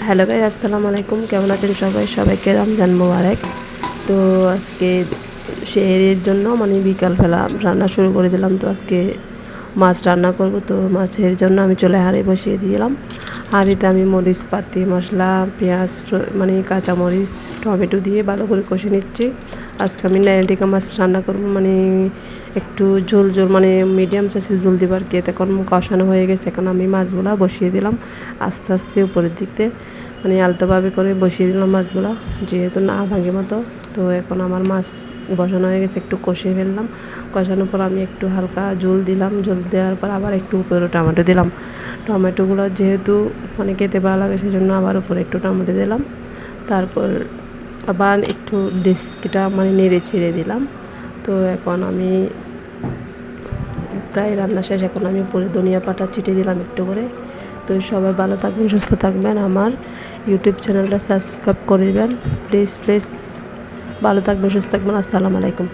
Hello guys, আসসালামু আলাইকুম। কেমন আছেন সবাই? সবাইকে রমজান মোবারক। তো আজকে সেহরির জন্য মানে বিকালবেলা রান্না শুরু করে দিলাম। তো আজকে মাছ রান্না করব। তো মাছের জন্য আমি হাঁড়ি বসিয়ে দিলাম। হাঁড়িতে আমি মরিচ পাতি মশলা পেঁয়াজ মানে কাঁচামরিচ টমেটো দিয়ে ভালো করে কষে নিচ্ছি। আজকে আমি নাইনটিকা মাছ রান্না করব, মানে একটু ঝোল ঝোল মানে মিডিয়াম সাইজের ঝোল দিবার কি। এখন কষানো হয়ে গেছে, এখন আমি মাছগুলা বসিয়ে দিলাম আস্তে আস্তে উপরের দিকতে, মানে আলতোভাবে করে বসিয়ে দিলাম মাছগুলো, যেহেতু না ভাঙে মতো। তো এখন আমার মাছ বসানো হয়ে গেছে, একটু কষিয়ে ফেললাম। কষানোর পর আমি একটু হালকা ঝোল দিলাম, ঝোল দেওয়ার পর আবার একটু উপরে টমেটো দিলাম। টমেটোগুলো যেহেতু মানে খেতে ভালো লাগে সেজন্য আবার উপরে একটু টমেটো দিলাম। তারপর আবার একটু ডেস্কিটা মানে নেড়ে ছেড়ে দিলাম। তো এখন আমি প্রায় রান্না শেষ, এখন আমি উপরে ধনিয়া পাতা ছিটিয়ে দিলাম একটু করে। তো সবাই ভালো থাকবেন, সুস্থ থাকবেন, আমার ইউটিউব চ্যানেলটা সাবস্ক্রাইব করে দেবেন প্লিজ প্লিজ। ভালো থাকবেন, সুস্থ থাকবেন। আসসালামু আলাইকুম।